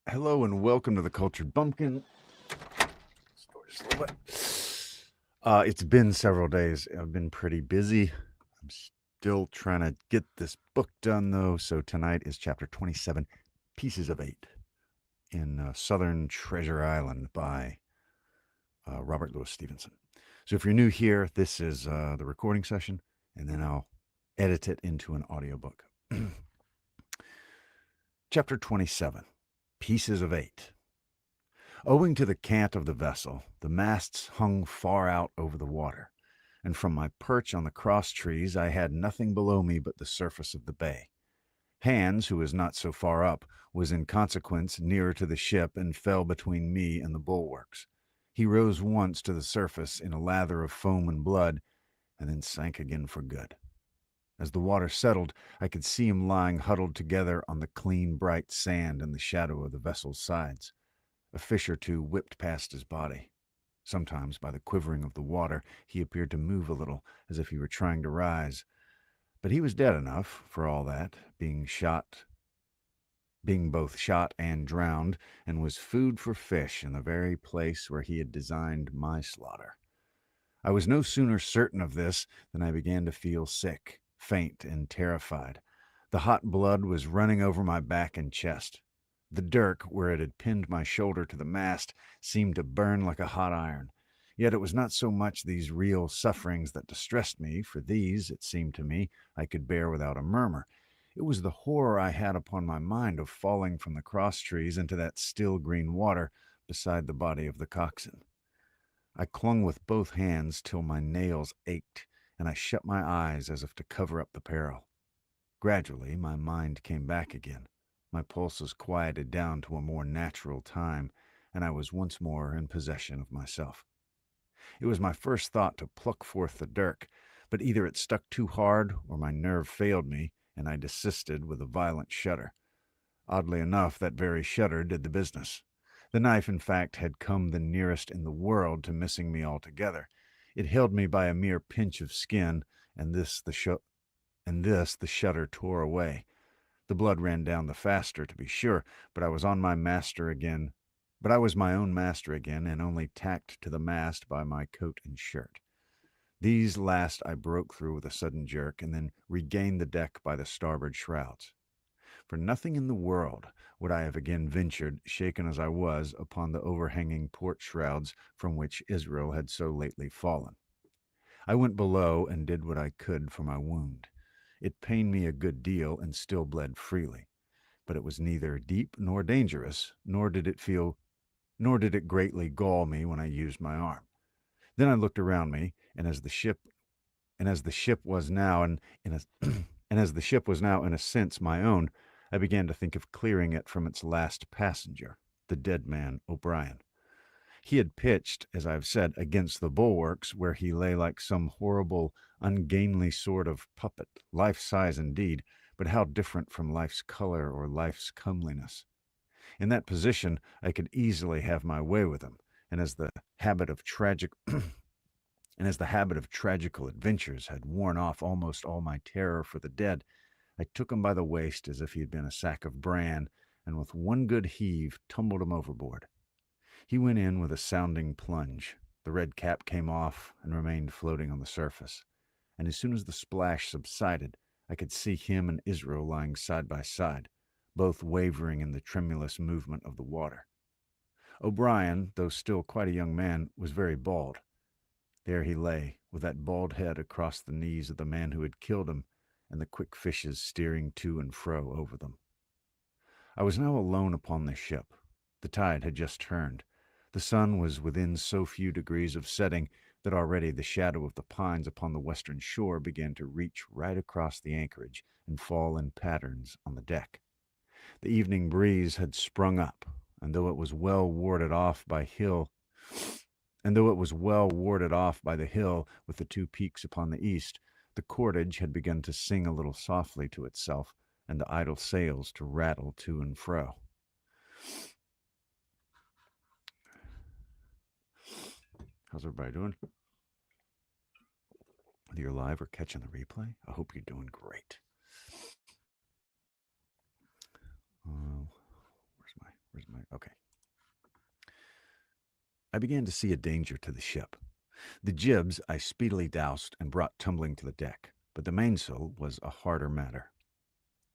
Hello and welcome to the Cultured Bumpkin. It's been several days. I've been pretty busy. I'm still trying to get this book done, though. So tonight is chapter 27, Pieces of Eight, in Southern Treasure Island by Robert Louis Stevenson. So if you're new here, this is the recording session, and then I'll edit it into an audiobook. Chapter 27, Pieces of Eight. Owing to the cant of the vessel, the masts hung far out over the water, and from my perch on the cross trees I had nothing below me but the surface of the bay. Hans, who was not so far up, was in consequence nearer to the ship and fell between me and the bulwarks. He rose once to the surface in a lather of foam and blood, and then sank again for good. As the water settled, I could see him lying huddled together on the clean, bright sand in the shadow of the vessel's sides. A fish or two whipped past his body. Sometimes, by the quivering of the water, he appeared to move a little, as if he were trying to rise. But he was dead enough, for all that, being both shot and drowned, and was food for fish in the very place where he had designed my slaughter. I was no sooner certain of this than I began to feel sick, faint, and terrified. The hot blood was running over my back and chest. The dirk, where it had pinned my shoulder to the mast, seemed to burn like a hot iron. Yet it was not so much these real sufferings that distressed me, for these, it seemed to me, I could bear without a murmur. It was the horror I had upon my mind of falling from the cross trees into that still green water beside the body of the coxswain. I clung with both hands till my nails ached, and I shut my eyes as if to cover up the peril. Gradually my mind came back again. My pulses quieted down to a more natural time, and I was once more in possession of myself. It was my first thought to pluck forth the dirk, but either it stuck too hard or my nerve failed me, and I desisted with a violent shudder. Oddly enough, that very shudder did the business. The knife, in fact, had come the nearest in the world to missing me altogether. It held me by a mere pinch of skin, and this the shudder tore away. The blood ran down the faster, to be sure, but I was my own master again, and only tacked to the mast by my coat and shirt. These last I broke through with a sudden jerk, and then regained the deck by the starboard shrouds. For nothing in the world would I have again ventured, shaken as I was, upon the overhanging port shrouds from which Israel had so lately fallen. I went below and did what I could for my wound. It pained me a good deal and still bled freely, but it was neither deep nor dangerous, nor did it greatly gall me when I used my arm. Then I looked around me, and as the ship was now in a sense my own, I began to think of clearing it from its last passenger, the dead man O'Brien. He had pitched, as I have said, against the bulwarks, where he lay like some horrible, ungainly sort of puppet, life-size indeed, but how different from life's color or life's comeliness. In that position, I could easily have my way with him, and as the habit of tragical adventures had worn off almost all my terror for the dead, I took him by the waist as if he had been a sack of bran, and with one good heave tumbled him overboard. He went in with a sounding plunge. The red cap came off and remained floating on the surface. And as soon as the splash subsided, I could see him and Israel lying side by side, both wavering in the tremulous movement of the water. O'Brien, though still quite a young man, was very bald. There he lay, with that bald head across the knees of the man who had killed him, and the quick fishes steering to and fro over them. I was now alone upon the ship. The tide had just turned. The sun was within so few degrees of setting that already the shadow of the pines upon the western shore began to reach right across the anchorage and fall in patterns on the deck. The evening breeze had sprung up, and though it was well warded off by the hill with the two peaks upon the east, the cordage had begun to sing a little softly to itself, and the idle sails to rattle to and fro. How's everybody doing? Whether you're live or catching the replay, I hope you're doing great. Where's my I began to see a danger to the ship. The jibs I speedily doused and brought tumbling to the deck, but the mainsail was a harder matter.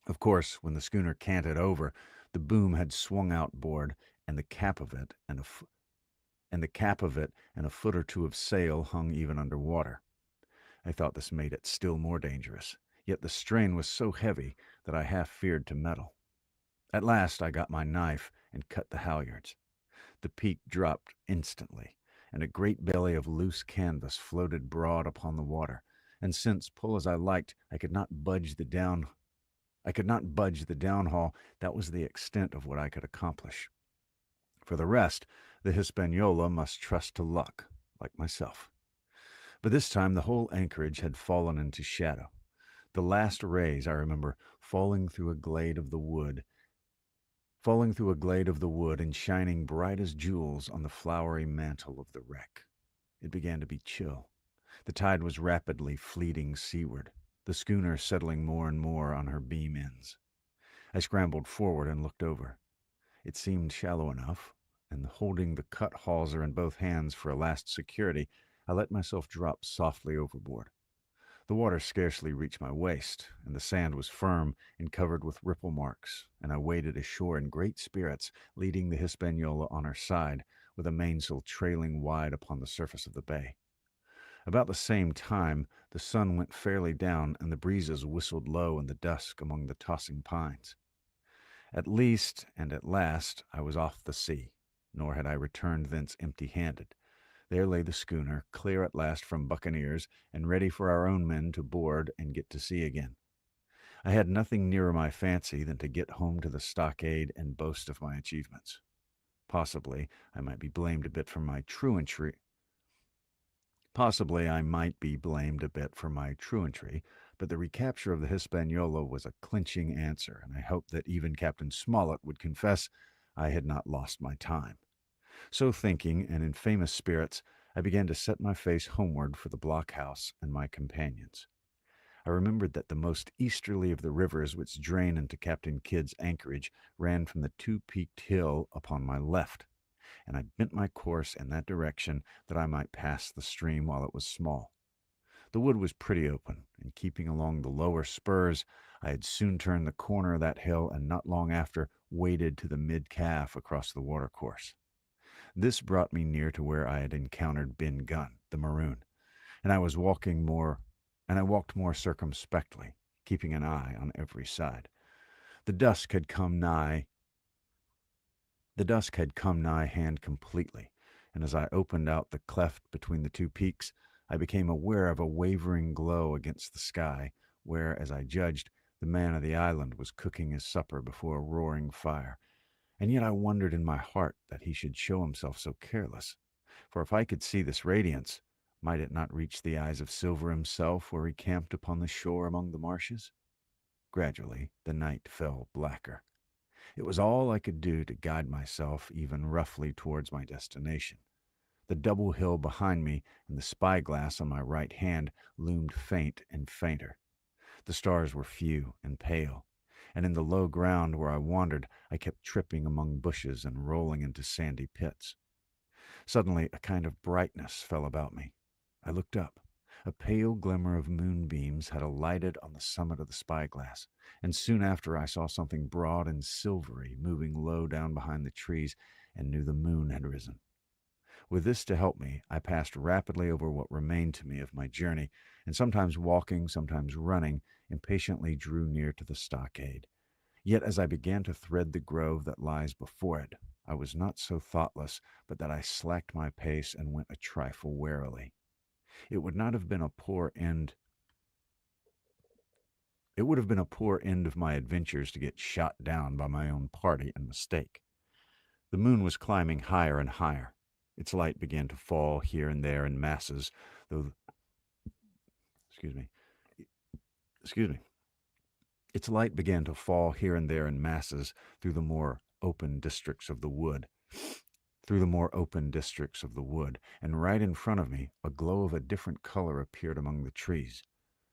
Of course, when the schooner canted over, the boom had swung outboard, and the cap of it and a foot or two of sail hung even under water. I thought this made it still more dangerous, yet the strain was so heavy that I half feared to meddle. At last I got my knife and cut the halyards. The peak dropped instantly, and a great belly of loose canvas floated broad upon the water, and since, pull as I liked, I could not budge the downhaul, that was the extent of what I could accomplish. For the rest, the Hispaniola must trust to luck, like myself. But this time the whole anchorage had fallen into shadow. The last rays, I remember, falling through a glade of the wood and shining bright as jewels on the flowery mantle of the wreck. It began to be chill. The tide was rapidly fleeting seaward, the schooner settling more and more on her beam ends. I scrambled forward and looked over. It seemed shallow enough, and holding the cut hawser in both hands for a last security, I let myself drop softly overboard. The water scarcely reached my waist, and the sand was firm and covered with ripple marks, and I waded ashore in great spirits, leading the Hispaniola on her side, with a mainsail trailing wide upon the surface of the bay. About the same time, the sun went fairly down, and the breezes whistled low in the dusk among the tossing pines. At least, and at last, I was off the sea, nor had I returned thence empty-handed. There lay the schooner, clear at last from buccaneers, and ready for our own men to board and get to sea again. I had nothing nearer my fancy than to get home to the stockade and boast of my achievements. Possibly I might be blamed a bit for my truantry, but the recapture of the Hispaniola was a clinching answer, and I hoped that even Captain Smollett would confess I had not lost my time. So thinking, and in famous spirits, I began to set my face homeward for the blockhouse and my companions. I remembered that the most easterly of the rivers which drain into Captain Kidd's anchorage ran from the two-peaked hill upon my left, and I bent my course in that direction that I might pass the stream while it was small. The wood was pretty open, and keeping along the lower spurs, I had soon turned the corner of that hill and not long after waded to the mid-calf across the watercourse. This brought me near to where I had encountered Ben Gunn, the maroon, and I walked more circumspectly, keeping an eye on every side. The dusk had come nigh hand completely, and as I opened out the cleft between the two peaks, I became aware of a wavering glow against the sky, where, as I judged, the man of the island was cooking his supper before a roaring fire. And yet I wondered in my heart that he should show himself so careless. For if I could see this radiance, might it not reach the eyes of Silver himself where he camped upon the shore among the marshes? Gradually the night fell blacker. It was all I could do to guide myself even roughly towards my destination. The double hill behind me and the spyglass on my right hand loomed faint and fainter. The stars were few and pale, and in the low ground where I wandered, I kept tripping among bushes and rolling into sandy pits. Suddenly, a kind of brightness fell about me. I looked up. A pale glimmer of moonbeams had alighted on the summit of the spyglass, and soon after I saw something broad and silvery moving low down behind the trees, and knew the moon had risen. With this to help me, I passed rapidly over what remained to me of my journey, and sometimes walking, sometimes running, impatiently drew near to the stockade. Yet as I began to thread the grove that lies before it, I was not so thoughtless but that I slacked my pace and went a trifle warily. It would have been a poor end of my adventures to get shot down by my own party and mistake. The moon was climbing higher and higher. Its light began to fall here and there in masses, though excuse me. Its light began to fall here and there in masses through the more open districts of the wood, and right in front of me, a glow of a different color appeared among the trees.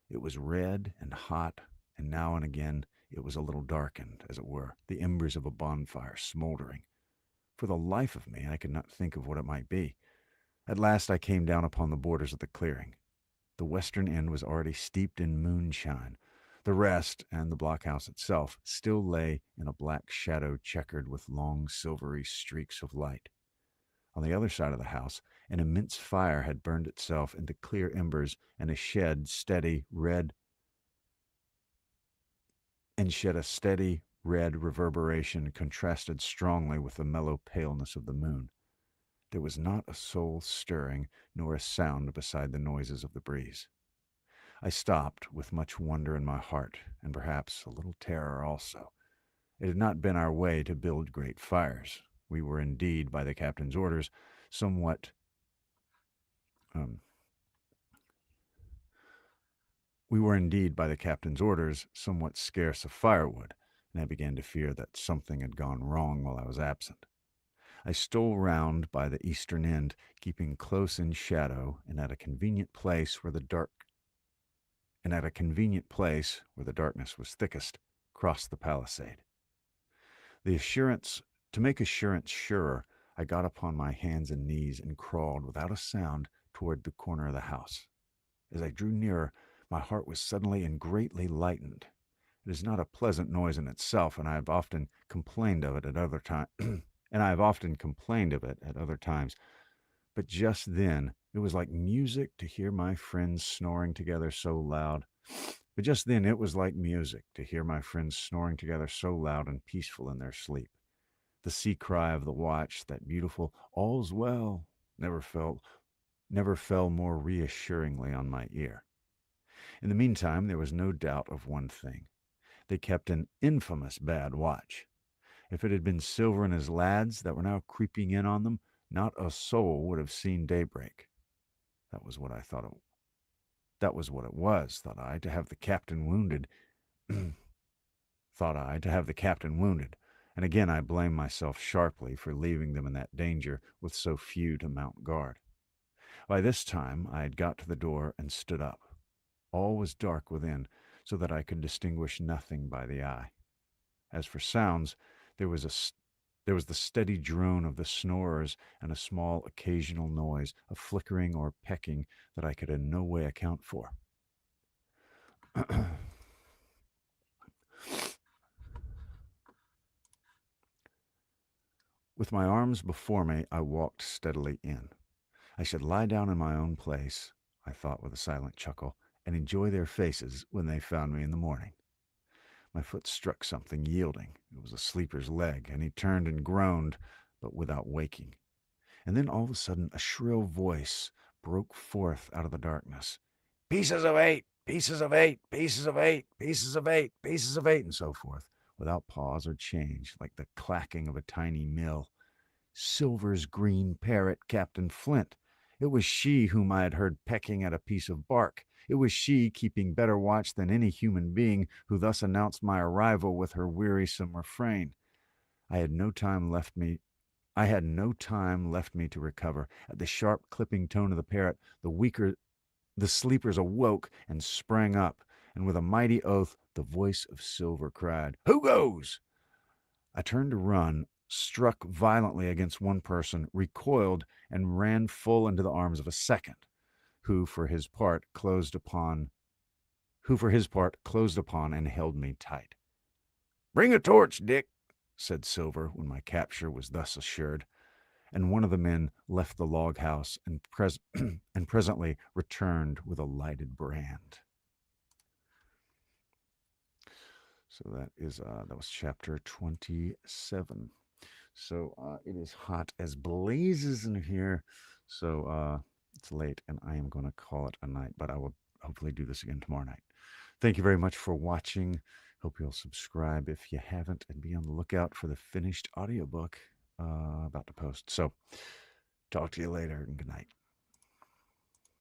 It was red and hot, and now and again it was a little darkened, as it were, the embers of a bonfire smoldering. For the life of me, I could not think of what it might be. At last I came down upon the borders of the clearing. The western end was already steeped in moonshine. The rest, and the blockhouse itself, still lay in a black shadow checkered with long silvery streaks of light. On the other side of the house, an immense fire had burned itself into clear embers and shed a steady red reverberation contrasted strongly with the mellow paleness of the moon. There was not a soul stirring, nor a sound beside the noises of the breeze. I stopped with much wonder in my heart, and perhaps a little terror also. It had not been our way to build great fires. We were indeed, by the captain's orders, somewhat scarce of firewood, and I began to fear that something had gone wrong while I was absent. I stole round by the eastern end, keeping close in shadow, and at a convenient place where the darkness was thickest, crossed the palisade. To make assurance surer, I got upon my hands and knees and crawled without a sound toward the corner of the house. As I drew nearer, my heart was suddenly and greatly lightened. It is not a pleasant noise in itself, and I have often complained of it at other times. But just then, it was like music to hear my friends snoring together so loud. And peaceful in their sleep. The sea cry of the watch, that beautiful "all's well," never fell more reassuringly on my ear. In the meantime, there was no doubt of one thing. They kept an infamous bad watch. If it had been Silver and his lads that were now creeping in on them, not a soul would have seen daybreak. That was what it was, thought I, to have the captain wounded. And again I blamed myself sharply for leaving them in that danger with so few to mount guard. By this time I had got to the door and stood up. All was dark within, so that I could distinguish nothing by the eye. As for sounds, there was the steady drone of the snorers and a small occasional noise of flickering or pecking that I could in no way account for. With my arms before me, I walked steadily in. I should lie down in my own place, I thought with a silent chuckle, and enjoy their faces when they found me in the morning. My foot struck something, yielding. It was a sleeper's leg, and he turned and groaned, but without waking. And then all of a sudden a shrill voice broke forth out of the darkness. "Pieces of 8, pieces of 8, pieces of 8, pieces of 8, pieces of 8, and so forth, without pause or change, like the clacking of a tiny mill. Silver's green parrot, Captain Flint. It was she whom I had heard pecking at a piece of bark. It was she, keeping better watch than any human being, who thus announced my arrival with her wearisome refrain. I had no time left me to recover. At the sharp clipping tone of the parrot, the sleepers awoke and sprang up, and with a mighty oath, the voice of Silver cried, "Who goes?" I turned to run, struck violently against one person, recoiled, and ran full into the arms of a second, who for his part closed upon and held me tight. "Bring a torch, Dick," said Silver when my capture was thus assured, and one of the men left the log house and presently returned with a lighted brand. So that was chapter 27. So it is hot as blazes in here. So it's late, and I am going to call it a night, but I will hopefully do this again tomorrow night. Thank you very much for watching. Hope you'll subscribe if you haven't, and be on the lookout for the finished audiobook about to post. So talk to you later, and good night.